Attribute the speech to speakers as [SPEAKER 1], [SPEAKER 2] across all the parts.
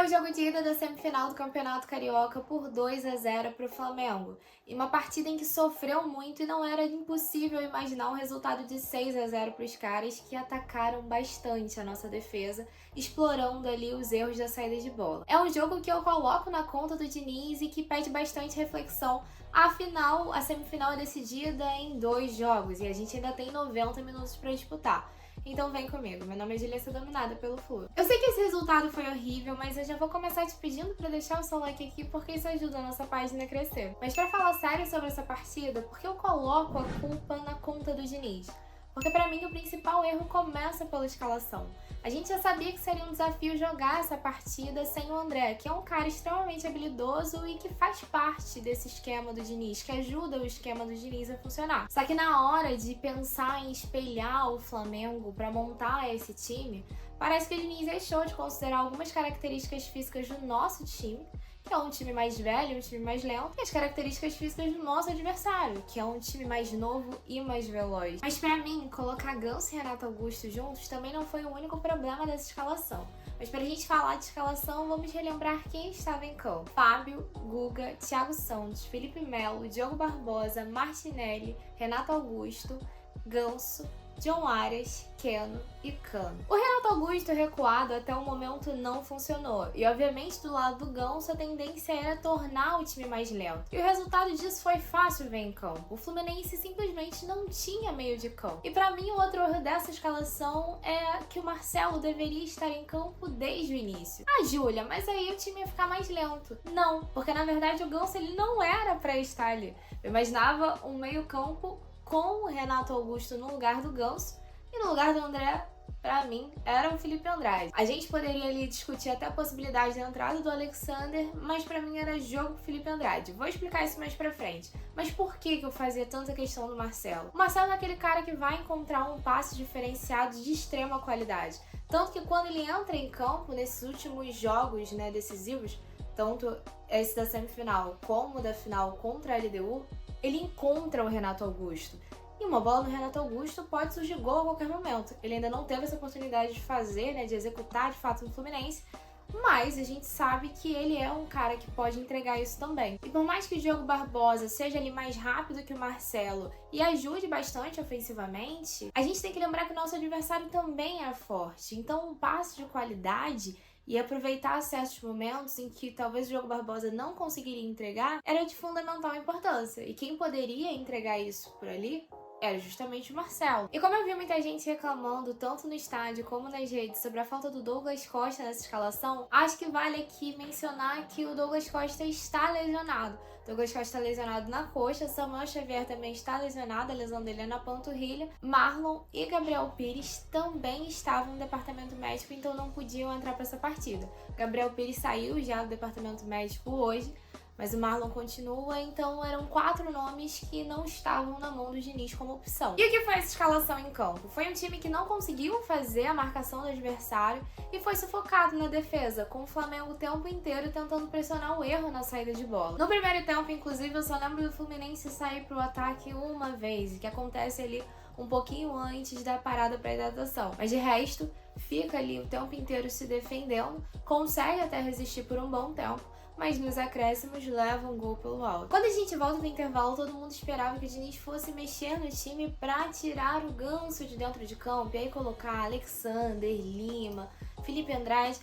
[SPEAKER 1] o jogo de ida da semifinal do Campeonato Carioca por 2-0 para o Flamengo. E uma partida em que sofreu muito e não era impossível imaginar um resultado de 6-0 para os caras, que atacaram bastante a nossa defesa, explorando ali os erros da saída de bola. É um jogo que eu coloco na conta do Diniz e que pede bastante reflexão. Afinal, a semifinal é decidida em 2 jogos e a gente ainda tem 90 minutos para disputar. Então vem comigo, meu nome é Julia, sou dominada pelo Flu. Eu sei que esse resultado foi horrível, mas eu já vou começar te pedindo pra deixar o seu like aqui, porque isso ajuda a nossa página a crescer. Mas pra falar sério sobre essa partida, porque eu coloco a culpa na conta do Diniz? Porque pra mim o principal erro começa pela escalação. A gente já sabia que seria um desafio jogar essa partida sem o André, que é um cara extremamente habilidoso e que faz parte desse esquema do Diniz, que ajuda o esquema do Diniz a funcionar. Só que na hora de pensar em espelhar o Flamengo para montar esse time, parece que o Diniz deixou de considerar algumas características físicas do nosso time, que é um time mais velho, um time mais lento, e as características físicas do nosso adversário, que é um time mais novo e mais veloz. Mas pra mim, colocar Ganso e Renato Augusto juntos também não foi o único problema dessa escalação. Mas pra gente falar de escalação, vamos relembrar quem estava em campo. Fábio, Guga, Thiago Santos, Felipe Melo, Diogo Barbosa, Martinelli, Renato Augusto, Ganso, John Arias, Keno e Cano. O Renato Augusto recuado até o momento não funcionou, e obviamente do lado do Ganso a tendência era tornar o time mais lento. E o resultado disso foi fácil ver em campo. O Fluminense simplesmente não tinha meio de campo. E pra mim o outro erro dessa escalação é que o Marcelo deveria estar em campo desde o início. Ah, Júlia, mas aí o time ia ficar mais lento. Não, porque na verdade o Ganso ele não era pra estar ali. Eu imaginava um meio campo com o Renato Augusto no lugar do Ganso e no lugar do André, pra mim, era o Felipe Andrade. A gente poderia ali discutir até a possibilidade da entrada do Alexander, mas pra mim era jogo Felipe Andrade. Vou explicar isso mais pra frente. Mas por que eu fazia tanta questão do Marcelo? O Marcelo é aquele cara que vai encontrar um passe diferenciado de extrema qualidade. Tanto que quando ele entra em campo, nesses últimos jogos, decisivos, tanto esse da semifinal como da final contra a LDU, ele encontra o Renato Augusto. E uma bola no Renato Augusto pode surgir gol a qualquer momento. Ele ainda não teve essa oportunidade de fazer, de executar de fato no Fluminense, mas a gente sabe que ele é um cara que pode entregar isso também. E por mais que o Diogo Barbosa seja ali mais rápido que o Marcelo e ajude bastante ofensivamente, a gente tem que lembrar que o nosso adversário também é forte. Então um passe de qualidade e aproveitar certos momentos em que talvez o Diogo Barbosa não conseguiria entregar era de fundamental importância. E quem poderia entregar isso por ali era justamente o Marcelo. E como eu vi muita gente reclamando, tanto no estádio como nas redes, sobre a falta do Douglas Costa nessa escalação, acho que vale aqui mencionar que o Douglas Costa está lesionado. O Douglas Costa está lesionado na coxa, Samuel Xavier também está lesionado, a lesão dele é na panturrilha, Marlon e Gabriel Pires também estavam no departamento médico, então não podiam entrar para essa partida. Gabriel Pires saiu já do departamento médico hoje, mas o Marlon continua, então eram 4 nomes que não estavam na mão do Diniz como opção. E o que foi essa escalação em campo? Foi um time que não conseguiu fazer a marcação do adversário e foi sufocado na defesa, com o Flamengo o tempo inteiro tentando pressionar o erro na saída de bola. No primeiro tempo, inclusive, eu só lembro do Fluminense sair pro ataque uma vez, que acontece ali um pouquinho antes da parada para hidratação. Mas de resto, fica ali o tempo inteiro se defendendo, consegue até resistir por um bom tempo, mas nos acréscimos leva um gol pelo alto. Quando a gente volta do intervalo, todo mundo esperava que o Diniz fosse mexer no time pra tirar o Ganso de dentro de campo e aí colocar Alexander, Lima, Felipe Andrade,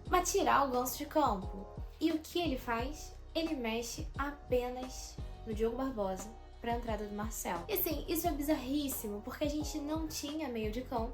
[SPEAKER 1] mas tirar o Ganso de campo. E o que ele faz? Ele mexe apenas no Diogo Barbosa pra entrada do Marcelo. E assim, isso é bizarríssimo, porque a gente não tinha meio de campo.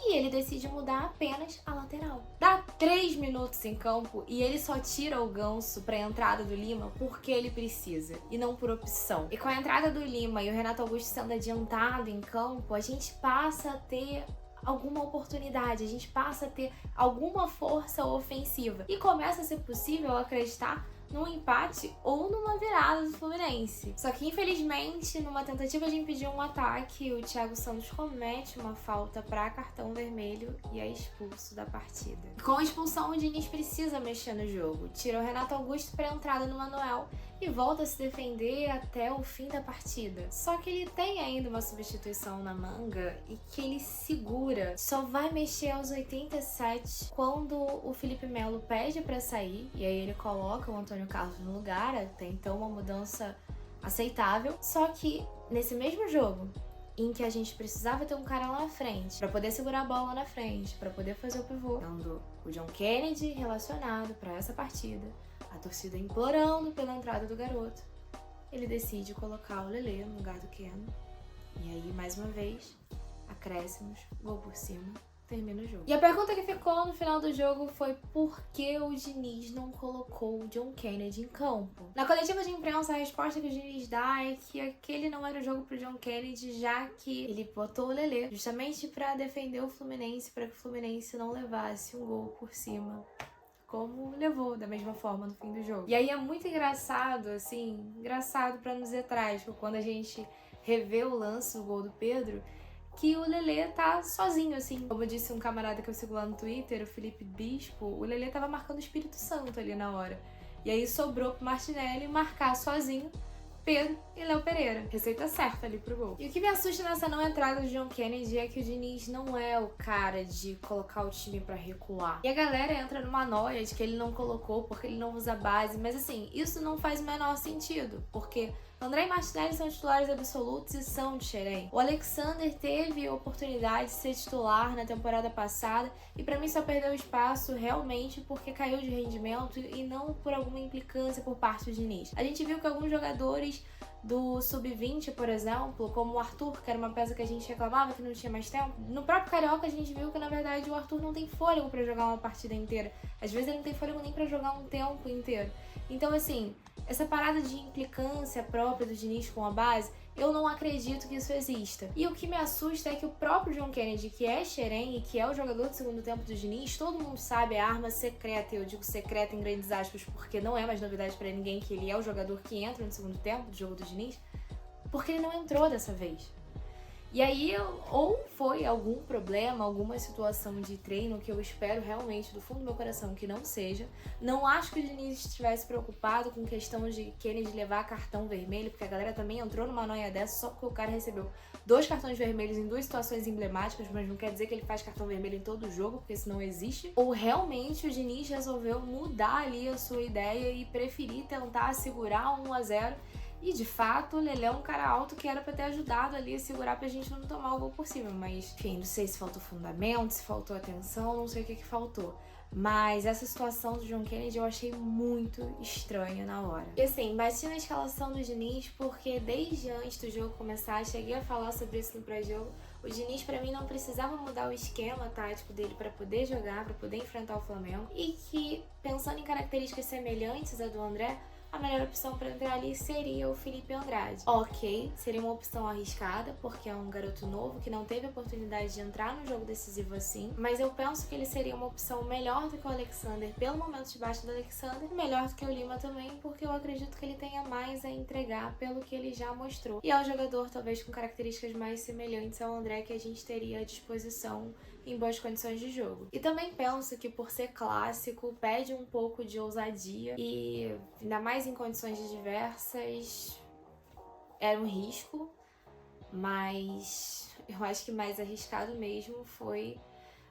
[SPEAKER 1] E ele decide mudar apenas a lateral. Dá 3 minutos em campo e ele só tira o Ganso pra entrada do Lima porque ele precisa e não por opção. E com a entrada do Lima e o Renato Augusto sendo adiantado em campo, a gente passa a ter alguma oportunidade, a gente passa a ter alguma força ofensiva. E começa a ser possível acreditar num empate ou numa virada do Fluminense. Só que, infelizmente, numa tentativa de impedir um ataque, o Thiago Santos comete uma falta para cartão vermelho e é expulso da partida. Com a expulsão, o Diniz precisa mexer no jogo, tira o Renato Augusto para a entrada no Manuel e volta a se defender até o fim da partida. Só que ele tem ainda uma substituição na manga e que ele segura. Só vai mexer aos 87 quando o Felipe Melo pede para sair e aí ele coloca o Antônio Carlos no lugar, até então uma mudança aceitável. Só que nesse mesmo jogo, em que a gente precisava ter um cara lá na frente, para poder segurar a bola lá na frente, para poder fazer o pivô, tendo o John Kennedy relacionado para essa partida, a torcida implorando pela entrada do garoto, ele decide colocar o Lelê no lugar do Keno. E aí, mais uma vez, acréscimos, gol por cima, termina o jogo. E a pergunta que ficou no final do jogo foi por que o Diniz não colocou o John Kennedy em campo? Na coletiva de imprensa, a resposta que o Diniz dá é que aquele não era o jogo pro John Kennedy, já que ele botou o Lelê justamente para defender o Fluminense, para que o Fluminense não levasse um gol por cima, como levou da mesma forma no fim do jogo. E aí é muito engraçado, assim, engraçado pra não dizer trágico, quando a gente revê o lance do gol do Pedro, que o Lelê tá sozinho, assim. Como disse um camarada que eu sigo lá no Twitter, o Felipe Bispo, o Lelê tava marcando o Espírito Santo ali na hora. E aí sobrou pro Martinelli marcar sozinho Pedro e Léo Pereira. Receita certa ali pro gol. E o que me assusta nessa não entrada do John Kennedy é que o Diniz não é o cara de colocar o time pra recuar. E a galera entra numa noia de que ele não colocou porque ele não usa base. Mas assim, isso não faz o menor sentido. Porque André e Martinelli são titulares absolutos e são de Xerém. O Alexander teve a oportunidade de ser titular na temporada passada e pra mim só perdeu espaço realmente porque caiu de rendimento e não por alguma implicância por parte do Diniz. A gente viu que alguns jogadores do Sub-20, por exemplo, como o Arthur, que era uma peça que a gente reclamava que não tinha mais tempo, no próprio Carioca a gente viu que na verdade o Arthur não tem fôlego pra jogar uma partida inteira. Às vezes ele não tem fôlego nem pra jogar um tempo inteiro. Então assim, essa parada de implicância própria do Diniz com a base, eu não acredito que isso exista. E o que me assusta é que o próprio John Kennedy, que é Xerém e que é o jogador do segundo tempo do Diniz, todo mundo sabe, é a arma secreta, eu digo secreta em grandes aspas, porque não é mais novidade pra ninguém que ele é o jogador que entra no segundo tempo do jogo do Diniz, porque ele não entrou dessa vez. E aí, ou foi algum problema, alguma situação de treino que eu espero realmente do fundo do meu coração que não seja. Não acho que o Diniz estivesse preocupado com questão de Kennedy levar cartão vermelho, porque a galera também entrou numa noia dessa só porque o cara recebeu 2 cartões vermelhos em 2 situações emblemáticas, mas não quer dizer que ele faz cartão vermelho em todo o jogo, porque isso não existe. Ou realmente o Diniz resolveu mudar ali a sua ideia e preferir tentar segurar 1-0. E de fato, o Lelê é um cara alto que era pra ter ajudado ali a segurar pra gente não tomar o gol por cima. Mas, enfim, não sei se faltou fundamento, se faltou atenção, não sei o que faltou. Mas essa situação do John Kennedy eu achei muito estranha na hora. E assim, bati na escalação do Diniz porque desde antes do jogo começar, cheguei a falar sobre isso no pré-jogo. O Diniz, pra mim, não precisava mudar o esquema tático dele pra poder jogar, pra poder enfrentar o Flamengo. E que, pensando em características semelhantes à do André, a melhor opção para entrar ali seria o Felipe Andrade. Ok, seria uma opção arriscada, porque é um garoto novo que não teve oportunidade de entrar no jogo decisivo assim, mas eu penso que ele seria uma opção melhor do que o Alexander pelo momento de baixo do Alexander, e melhor do que o Lima também, porque eu acredito que ele tenha mais a entregar pelo que ele já mostrou. E é um jogador talvez com características mais semelhantes ao André que a gente teria à disposição em boas condições de jogo. E também penso que por ser clássico, pede um pouco de ousadia e ainda mais em condições diversas, era um risco, mas eu acho que mais arriscado mesmo foi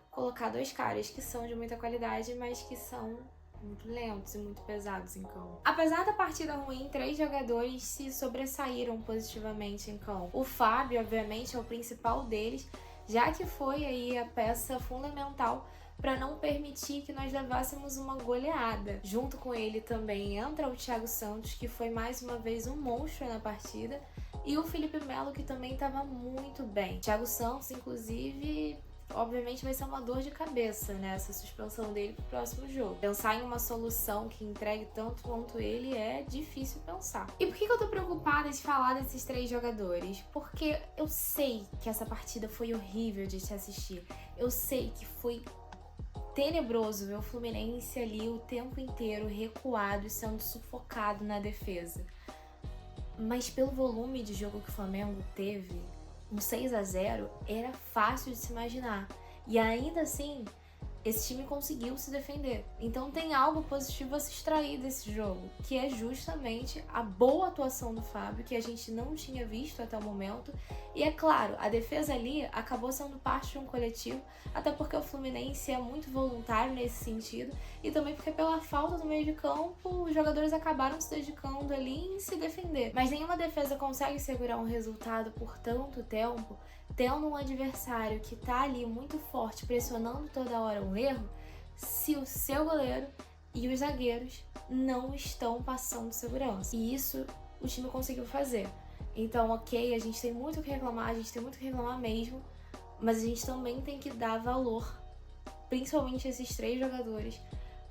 [SPEAKER 1] colocar 2 caras que são de muita qualidade, mas que são muito lentos e muito pesados em campo. Apesar da partida ruim, 3 jogadores se sobressaíram positivamente em campo. O Fábio, obviamente, é o principal deles, já que foi aí a peça fundamental para não permitir que nós levássemos uma goleada. Junto com ele também entra o Thiago Santos, que foi mais uma vez um monstro na partida, e o Felipe Melo, que também estava muito bem. Thiago Santos, inclusive, obviamente vai ser uma dor de cabeça, né, essa suspensão dele pro próximo jogo. Pensar em uma solução que entregue tanto quanto ele é difícil pensar. E por que eu tô preocupada de falar desses 3 jogadores? Porque eu sei que essa partida foi horrível de se assistir. Eu sei que foi tenebroso ver o Fluminense ali o tempo inteiro recuado e sendo sufocado na defesa. Mas pelo volume de jogo que o Flamengo teve, um 6-0 era fácil de se imaginar. E ainda assim, esse time conseguiu se defender. Então tem algo positivo a se extrair desse jogo, que é justamente a boa atuação do Fábio, que a gente não tinha visto até o momento. E é claro, a defesa ali acabou sendo parte de um coletivo, até porque o Fluminense é muito voluntário nesse sentido, e também porque pela falta do meio de campo, os jogadores acabaram se dedicando ali em se defender. Mas nenhuma defesa consegue segurar um resultado por tanto tempo, tendo um adversário que tá ali muito forte, pressionando toda hora um erro, se o seu goleiro e os zagueiros não estão passando segurança. E isso o time conseguiu fazer. Então, ok, a gente tem muito o que reclamar, a gente tem muito o que reclamar mesmo, mas a gente também tem que dar valor, principalmente esses 3 jogadores,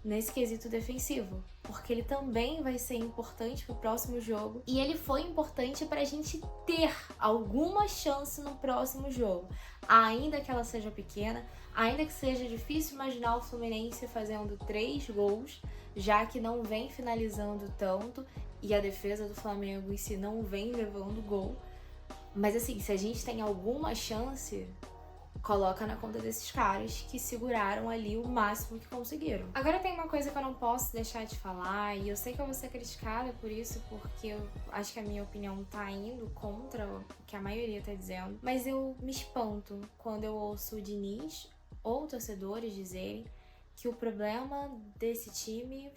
[SPEAKER 1] nesse quesito defensivo, porque ele também vai ser importante pro próximo jogo, e ele foi importante pra gente ter alguma chance no próximo jogo, ainda que ela seja pequena, ainda que seja difícil imaginar o Fluminense fazendo 3 gols, já que não vem finalizando tanto, e a defesa do Flamengo em si não vem levando gol. Mas assim, se a gente tem alguma chance, coloca na conta desses caras que seguraram ali o máximo que conseguiram. Agora tem uma coisa que eu não posso deixar de falar, e eu sei que eu vou ser criticada por isso, porque eu acho que a minha opinião tá indo contra o que a maioria tá dizendo, mas eu me espanto quando eu ouço o Diniz ou torcedores dizerem que o problema desse time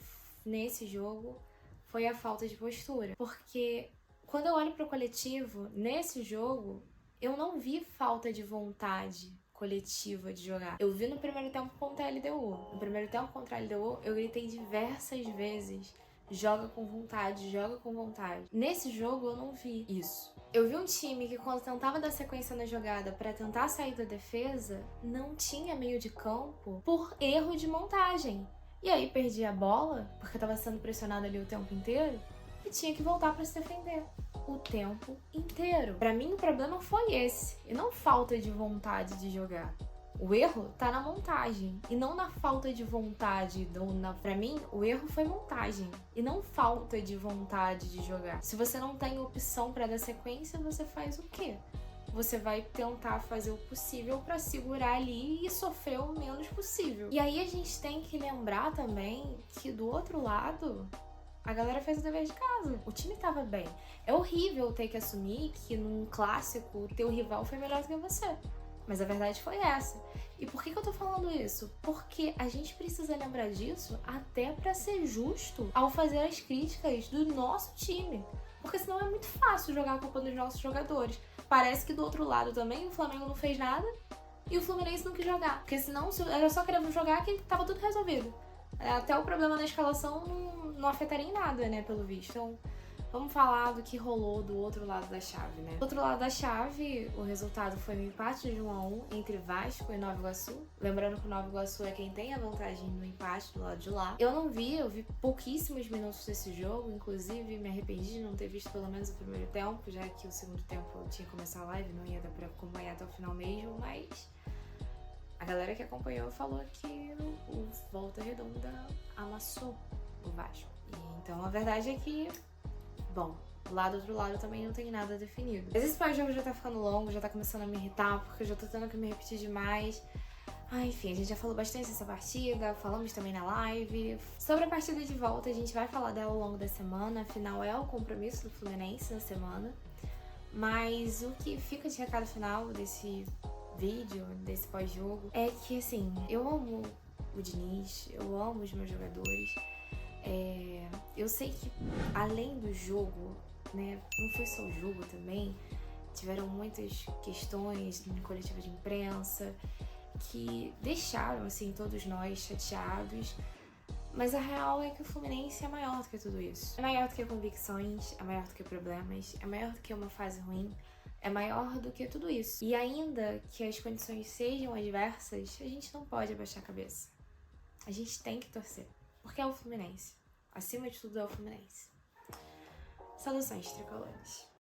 [SPEAKER 1] nesse jogo foi a falta de postura. Porque quando eu olho pro coletivo, nesse jogo, eu não vi falta de vontade coletiva de jogar. Eu vi no primeiro tempo contra a LDU. No primeiro tempo contra a LDU, eu gritei diversas vezes: joga com vontade, joga com vontade. Nesse jogo, eu não vi isso. Eu vi um time que, quando tentava dar sequência na jogada para tentar sair da defesa, não tinha meio de campo por erro de montagem. E aí perdia a bola, porque estava sendo pressionado ali o tempo inteiro, e tinha que voltar para se defender o tempo inteiro. Pra mim, o problema foi esse, e não falta de vontade de jogar. O erro tá na montagem, e não na falta de vontade. Pra mim, o erro foi montagem, e não falta de vontade de jogar. Se você não tem opção pra dar sequência, você faz o quê? Você vai tentar fazer o possível pra segurar ali e sofrer o menos possível. E aí a gente tem que lembrar também que do outro lado, a galera fez o dever de casa. O time tava bem. É horrível ter que assumir que num clássico o teu rival foi melhor do que você. Mas a verdade foi essa. E por que eu tô falando isso? Porque a gente precisa lembrar disso até pra ser justo ao fazer as críticas do nosso time. Porque senão é muito fácil jogar a culpa dos nossos jogadores. Parece que do outro lado também o Flamengo não fez nada e o Fluminense não quis jogar. Porque senão era só querer jogar que tava tudo resolvido. Até o problema da escalação não afetaria em nada, né, pelo visto. Então, vamos falar do que rolou do outro lado da chave, né? Do outro lado da chave, o resultado foi um empate de 1-1 entre Vasco e Nova Iguaçu. Lembrando que o Nova Iguaçu é quem tem a vantagem no empate do lado de lá. Eu vi pouquíssimos minutos desse jogo, inclusive me arrependi de não ter visto pelo menos o primeiro tempo, já que o segundo tempo eu tinha que começar a live, não ia dar pra acompanhar até o final mesmo, mas a galera que acompanhou falou que o Volta Redonda amassou o Vasco. Então a verdade é que, bom, lá do outro lado também não tem nada definido. Mas esse pós-jogo já tá ficando longo, já tá começando a me irritar, porque eu já tô tendo que me repetir demais. Enfim, a gente já falou bastante dessa partida, falamos também na live. Sobre a partida de volta, a gente vai falar dela ao longo da semana, afinal é o compromisso do Fluminense na semana. Mas o que fica de recado final desse vídeo, desse pós-jogo, é que, assim, eu amo o Diniz, eu amo os meus jogadores. Eu sei que, além do jogo, né, não foi só o jogo também, tiveram muitas questões em coletiva de imprensa que deixaram, assim, todos nós chateados. Mas a real é que o Fluminense é maior do que tudo isso. É maior do que convicções, é maior do que problemas, é maior do que uma fase ruim, é maior do que tudo isso. E ainda que as condições sejam adversas, a gente não pode abaixar a cabeça. A gente tem que torcer, porque é o Fluminense. Acima de tudo é o Fluminense. Saudações tricolores.